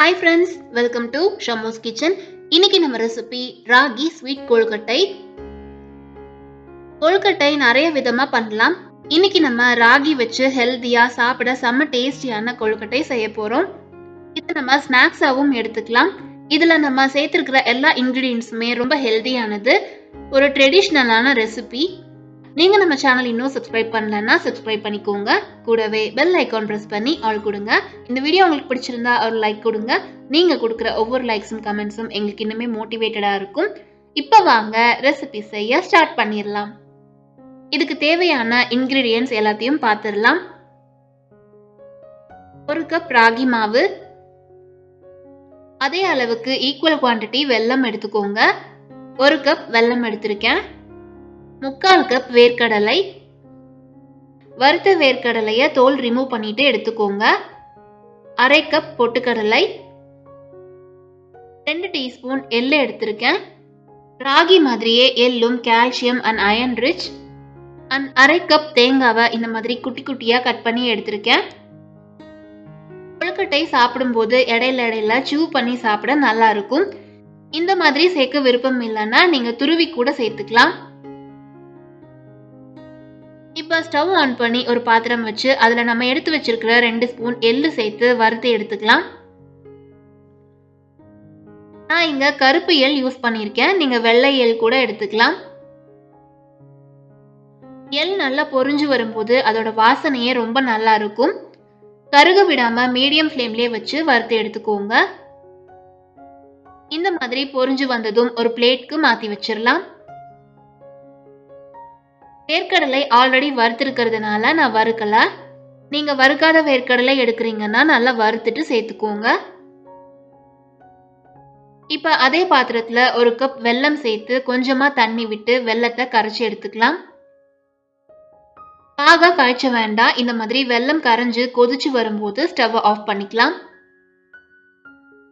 Hi friends, welcome to Shammo's kitchen. இன்னைக்கு நம்ம recipe ragi sweet kozhukattai. Kozhukattai நிறைய விதமா பண்ணலாம். இன்னைக்கு நம்ம ராகி வச்சு ஹெல்தியா சாப்பிட செம்ம டேஸ்டியான கொழுக்கட்டை செய்ய போறோம். இது நம்ம ஸ்நாக்ஸாவும் எடுத்துக்கலாம். இதுல நம்ம சேர்த்திருக்கிற எல்லா இன்கிரீடியன்ஸுமே ரொம்ப ஹெல்தியானது. ஒரு ட்ரெடிஷ்னலான ரெசிபி. நீங்க நம்ம சேனல் இன்னும் சப்ஸ்கிரைப் பண்ணலன்னா சப்ஸ்கிரைப் பண்ணிக்கோங்க. கூடவே பெல் ஐகான் பிரஸ் பண்ணி ஆல் கொடுங்க. இந்த வீடியோ உங்களுக்கு பிடிச்சிருந்தா ஒரு லைக் கொடுங்க. நீங்க கொடுக்குற ஒவ்வொரு லைக்ஸும் கமெண்ட்ஸும் எங்களுக்கு இன்னுமே மோட்டிவேட்டடா இருக்கும். இப்போ வாங்க ரெசிபி செய்ய ஸ்டார்ட் பண்ணிடலாம். இதுக்கு தேவையான இன்கிரீடியன்ஸ் எல்லாத்தையும் பார்த்துடலாம். 1 கப் ராகி மாவு, அதே அளவுக்கு ஈக்குவல் குவான்டிட்டி வெல்லம் எடுத்துக்கோங்க. 1 கப் வெல்லம் எடுத்திருக்கேன். 3/4 கப் வேர்க்கடலை, வறுத்த வேர்க்கடலையை தோல் ரிமூவ் பண்ணிட்டு எடுத்துக்கோங்க. 1/2 கப் பொட்டுக்கடலை, 2 டீஸ்பூன் எள்ளு எடுத்திருக்கேன். ராகி மாதிரியே எள்ளும் calcium and iron rich. And 1/2 cup தேங்காவை இந்த மாதிரி குட்டி குட்டியா கட் பண்ணி எடுத்திருக்கேன். கொழுக்கட்டை சாப்பிடும்போது இடையில சூ பண்ணி சாப்பிட நல்லா இருக்கும். இந்த மாதிரி சேர்க்க விருப்பம் இல்லைன்னா நீங்க துருவி கூட சேர்த்துக்கலாம். இப்போ ஸ்டவ் ஆன் பண்ணி ஒரு பாத்திரம் வச்சு அதுல நம்ம எடுத்து வச்சிருக்கிற 2 ஸ்பூன் எள்ளு சேர்த்து வறுத்து எடுத்துக்கலாம். நான் இங்க கருப்பு எள் யூஸ் பண்ணியிருக்கேன். நீங்க வெள்ளை எள் கூட எடுத்துக்கலாம். எள் நல்லா பொரிஞ்சு வரும்போது அதோட வாசனையே ரொம்ப நல்லா இருக்கும். கருக விடாம மீடியம் ஃப்ளேம்லயே வச்சு வறுத்து எடுத்துக்கோங்க. இந்த மாதிரி பொரிஞ்சு வந்ததும் ஒரு பிளேட்க்கு மாத்தி வச்சிடலாம். வேர்க்கடலை ஆல்ரெடி வறுத்திருக்கிறதுனால நான் வறுக்கல. நீங்க வறுக்காத வேர்க்கடலை எடுக்கிறீங்கன்னா நல்லா வறுத்துட்டு சேர்த்துக்கோங்க. இப்ப அதே பாத்திரத்துல 1 கப் வெல்லம் சேர்த்து கொஞ்சமா தண்ணி விட்டு வெல்லத்தை கரைச்சி எடுத்துக்கலாம். பாகா காய்ச்ச வேண்டாம். இந்த மாதிரி வெல்லம் கரைஞ்சு கொதிச்சு வரும்போது ஸ்டவ் ஆஃப் பண்ணிக்கலாம்.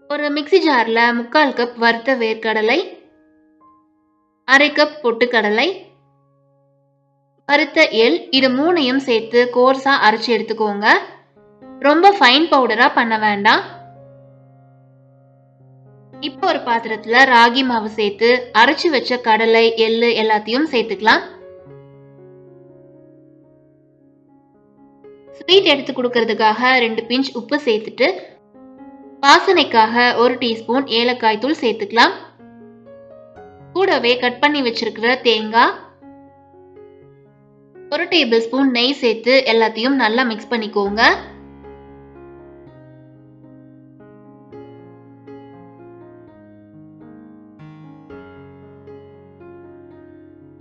ஒரு மிக்ஸி ஜார்ல 3/4 கப் வறுத்த வேர்க்கடலை, 1/2 கப் பொட்டுக்கடலை, வறுத்த எள், இது மூணையும் சேர்த்து கோர்ஸா அரைச்சு எடுத்துக்கோங்க. ரொம்ப ஃபைன் பவுடரா பண்ண வேண்டாம். இப்போ ஒரு பாத்திரத்துல ராகி மாவு சேர்த்து அரைச்சு வச்ச கடலை, எள்ளு எல்லாத்தையும் சேர்த்துக்கலாம். ஸ்வீட் எடுத்து கொடுக்கறதுக்காக 2 பிஞ்ச் உப்பு சேர்த்துட்டு வாசனைக்காக 1 டீஸ்பூன் ஏலக்காய் தூள் சேர்த்துக்கலாம். கூடவே கட் பண்ணி வச்சிருக்கிற தேங்காய், 1 டேபிள் ஸ்பூன் நெய் சேர்த்து எல்லாத்தையும் நல்லா மிக்ஸ் பண்ணிக்கோங்க.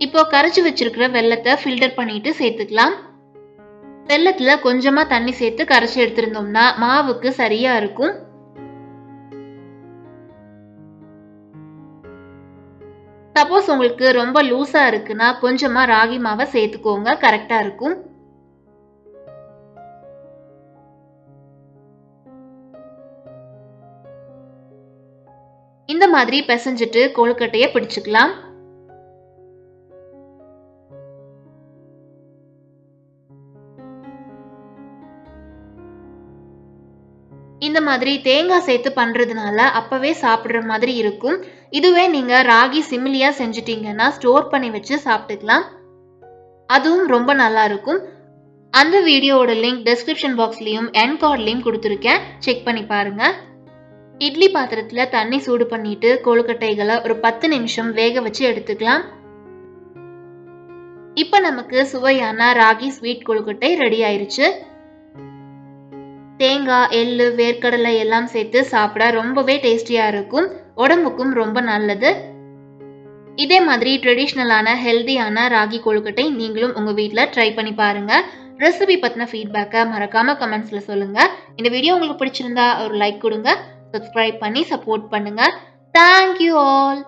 இப்போ கரைச்சு வச்சிருக்கிற வெல்லத்தை ஃபில்டர் பண்ணிட்டு சேர்த்துக்கலாம். வெல்லத்துல கொஞ்சமா தண்ணி சேர்த்து கரைச்சு எடுத்திருந்தோம்னா மாவுக்கு சரியா இருக்கும். சப்போஸ் உங்களுக்கு ரொம்ப லூஸா இருக்குன்னா கொஞ்சமா ராகி மாவை சேர்த்துக்கோங்க, கரெக்டா இருக்கும். இந்த மாதிரி பிசைஞ்சிட்டு கொழுக்கட்டைய பிடிச்சுக்கலாம். இந்த மாதிரி தேங்காய் சேர்த்து பண்றதுனால அப்பவே சாப்பிடுற மாதிரி இருக்கும். இதுவே நீங்க ராகி சிமிலியா செஞ்சுட்டீங்கன்னா ஸ்டோர் பண்ணி வச்சு சாப்பிட்டுக்கலாம். அதுவும் ரொம்ப நல்லா இருக்கும். அந்த வீடியோவோட லிங்க் டிஸ்கிரிப்ஷன் பாக்ஸ்லயும் எண்ட் கார்ட்லயும் கொடுத்துருக்கேன், செக் பண்ணி பாருங்க. இட்லி பாத்திரத்துல தண்ணி சூடு பண்ணிட்டு கொழுக்கட்டைகளை ஒரு 10 நிமிஷம் வேக வச்சு எடுத்துக்கலாம். இப்ப நமக்கு சுவையான ராகி ஸ்வீட் கொழுக்கட்டை ரெடி ஆயிருச்சு. தேங்காய், எள்ளு, வேர்க்கடலை எல்லாம் சேர்த்து சாப்பிட ரொம்பவே டேஸ்டியா இருக்கும். உடம்புக்கும் ரொம்ப நல்லது. இதே மாதிரி ட்ரெடிஷ்னலான ஹெல்தியான ராகி கொழுக்கட்டை நீங்களும் உங்க வீட்ல ட்ரை பண்ணி பாருங்க. ரெசிபி பத்தின ஃபீட்பேக்கை மறக்காம கமெண்ட்ஸ்ல சொல்லுங்க. இந்த வீடியோ உங்களுக்கு பிடிச்சிருந்தா ஒரு லைக் கொடுங்க. சப்ஸ்கிரைப் பண்ணி சப்போர்ட் பண்ணுங்க. Thank you all.